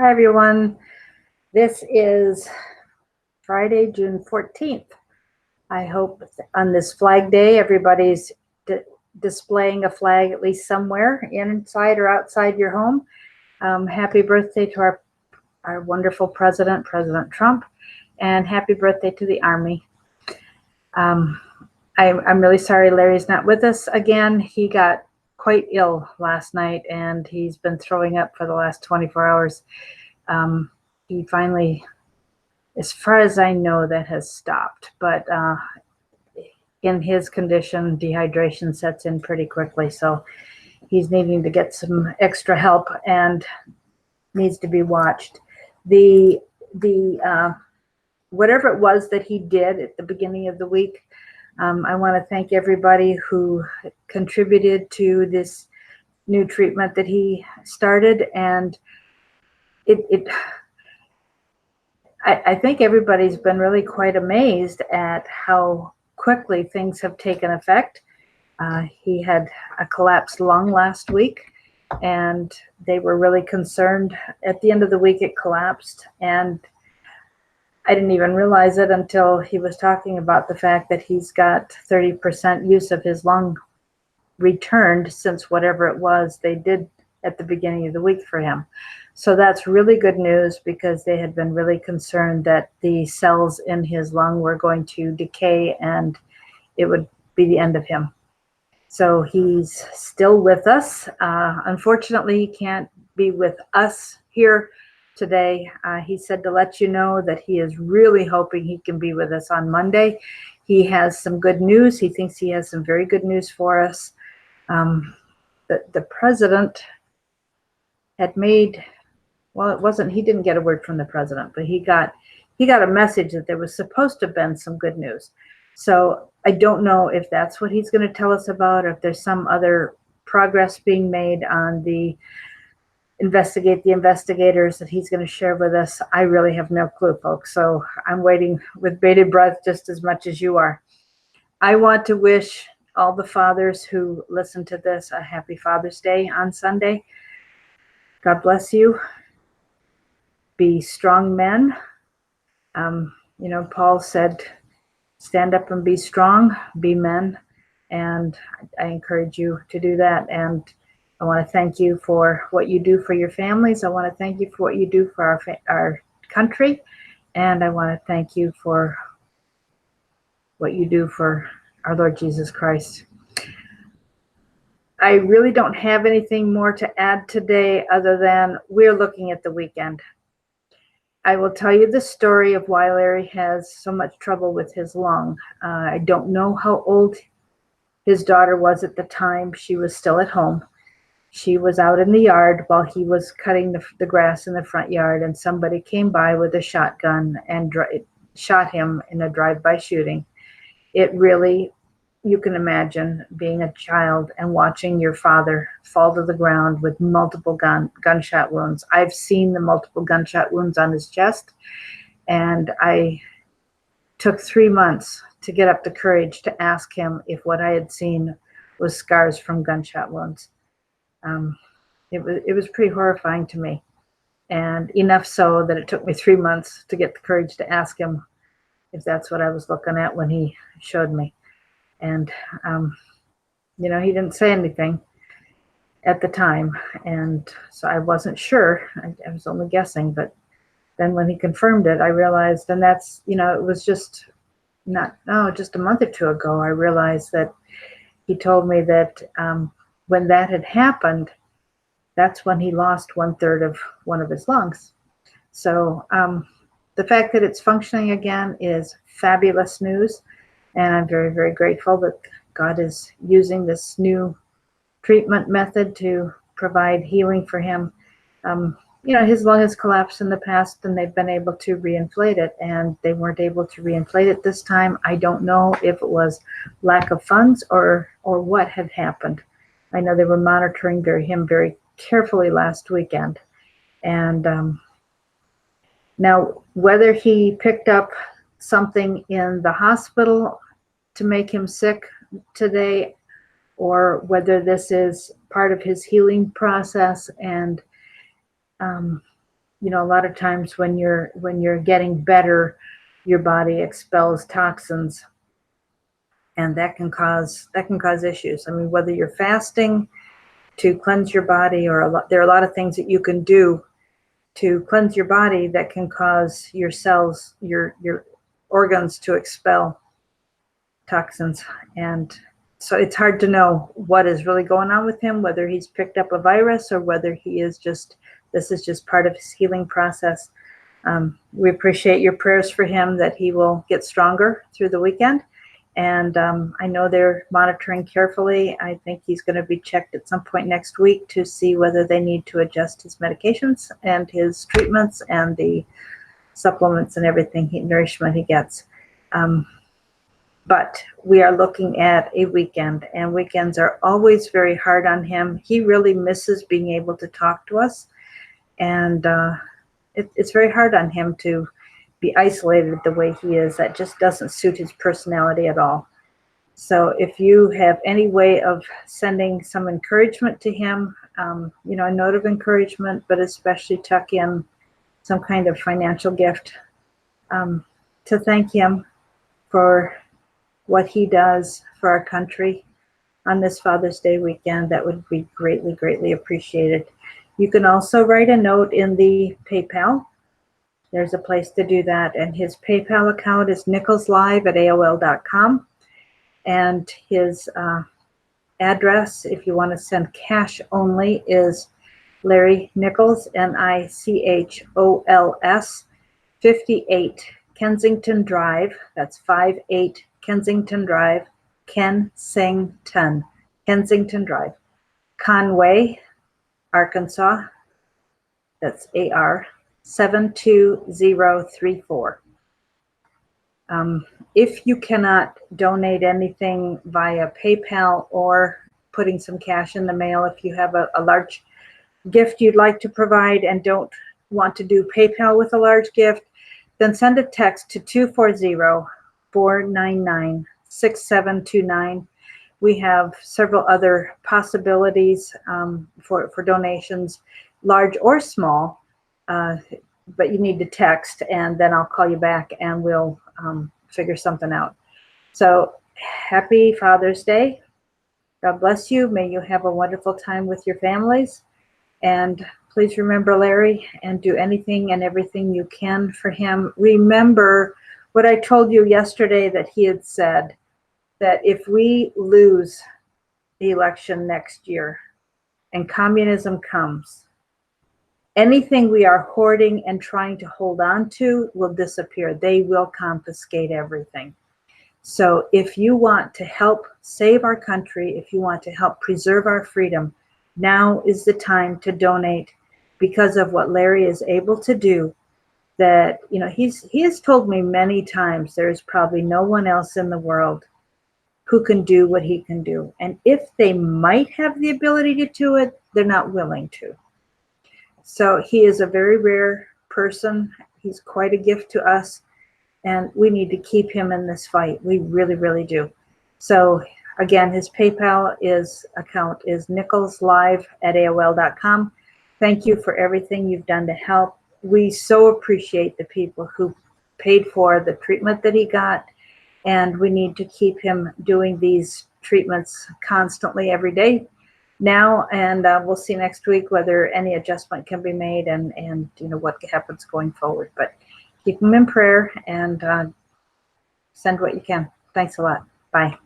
Hi, everyone. This is Friday, June 14th. I hope on this Flag Day, everybody's displaying a flag at least somewhere, inside or outside your home. Happy birthday to our wonderful president, President Trump, and happy birthday to the Army. Um, I'm really sorry Larry's not with us again. He got quite ill last night, and he's been throwing up for the last 24 hours. He finally, as far as I know, that has stopped. But in his condition, dehydration sets in pretty quickly. So he's needing to get some extra help and needs to be watched. The whatever it was that he did at the beginning of the week, I want to thank everybody who contributed to this new treatment that he started, and I think everybody's been really quite amazed at how quickly things have taken effect. He had a collapsed lung last week, and they were really concerned. At the end of the week, it collapsed, and I didn't even realize it until he was talking about the fact that he's got 30% use of his lung returned since whatever it was they did at the beginning of the week for him. So that's really good news, because they had been really concerned that the cells in his lung were going to decay and it would be the end of him. So he's still with us. Unfortunately, he can't be with us here today. He said to let you know that he is really hoping he can be with us on Monday. He has some good news. He thinks he has some very good news for us. The president had made, well, it wasn't, he didn't get a word from the president, but he got a message that there was supposed to have been some good news. So I don't know if that's what he's going to tell us about, or if there's some other progress being made on the investigators that he's going to share with us. I really have no clue, folks. So I'm waiting with bated breath just as much as you are. I want to wish all the fathers who listen to this a happy Father's Day on Sunday. God bless you. Be strong men. Paul said, stand up and be strong, be men. And I encourage you to do that. And I want to thank you for what you do for your families. I want to thank you for what you do for our country. And I want to thank you for what you do for our Lord Jesus Christ. I really don't have anything more to add today, other than we're looking at the weekend. I will tell you the story of why Larry has so much trouble with his lung. I don't know how old his daughter was at the time. She was still at home. She was out in the yard while he was cutting the grass in the front yard, and somebody came by with a shotgun and shot him in a drive-by shooting. It really, you can imagine being a child and watching your father fall to the ground with multiple gunshot wounds. I've seen the multiple gunshot wounds on his chest, and I took 3 months to get up the courage to ask him if what I had seen was scars from gunshot wounds. It was pretty horrifying to me, and enough so that it took me 3 months to get the courage to ask him if that's what I was looking at when he showed me. And he didn't say anything at the time, and so I wasn't sure. I was only guessing, but then when he confirmed it, I realized, and that's, it was just just a month or two ago, I realized that he told me that when that had happened, that's when he lost 1/3 of one of his lungs. So the fact that it's functioning again is fabulous news, and I'm very, very grateful that God is using this new treatment method to provide healing for him. His lung has collapsed in the past, and they've been able to reinflate it, and they weren't able to reinflate it this time. I don't know if it was lack of funds or what had happened. I know they were monitoring him very carefully last weekend. And now, whether he picked up something in the hospital to make him sick today, or whether this is part of his healing process, and A lot of times when you're getting better, your body expels toxins, and that can cause issues. I mean, whether you're fasting to cleanse your body, or there are a lot of things that you can do to cleanse your body that can cause your cells, your organs to expel toxins. And so it's hard to know what is really going on with him, whether he's picked up a virus or whether this is just part of his healing process. We appreciate your prayers for him, that he will get stronger through the weekend. And I know they're monitoring carefully. I think he's going to be checked at some point next week to see whether they need to adjust his medications and his treatments and the supplements and everything, nourishment he gets. But we are looking at a weekend, and weekends are always very hard on him. He really misses being able to talk to us, and it's very hard on him to be isolated the way he is. That just doesn't suit his personality at all. So if you have any way of sending some encouragement to him, a note of encouragement, but especially tuck in some kind of financial gift to thank him for what he does for our country on this Father's Day weekend, that would be greatly, greatly appreciated. You can also write a note in the PayPal. There's a place to do that. And his PayPal account is nicholslive@aol.com. And his address, if you want to send cash only, is Larry Nichols, Nichols, 58 Kensington Drive. That's 58 Kensington Drive, Kensington Drive, Conway, Arkansas. That's AR 72034. If you cannot donate anything via PayPal or putting some cash in the mail, if you have a large gift you'd like to provide and don't want to do PayPal with a large gift, then send a text to 240-499-6729. We have several other possibilities for donations, large or small, but you need to text, and then I'll call you back and we'll figure something out. So happy Father's Day. God bless you. May you have a wonderful time with your families. And please remember Larry, and do anything and everything you can for him. Remember what I told you yesterday, that he had said, that if we lose the election next year and communism comes, anything we are hoarding and trying to hold on to will disappear. They will confiscate everything. So if you want to help save our country, if you want to help preserve our freedom, now is the time to donate, because of what Larry is able to do. That, he has told me many times, there's probably no one else in the world who can do what he can do. And if they might have the ability to do it, they're not willing to. So he is a very rare person. He's quite a gift to us, and we need to keep him in this fight. We really, really do. So again, his PayPal account is nicholslive@aol.com. Thank you for everything you've done to help. We so appreciate the people who paid for the treatment that he got, and we need to keep him doing these treatments constantly every day now, and we'll see next week whether any adjustment can be made and what happens going forward. But keep him in prayer, and send what you can. Thanks a lot. Bye.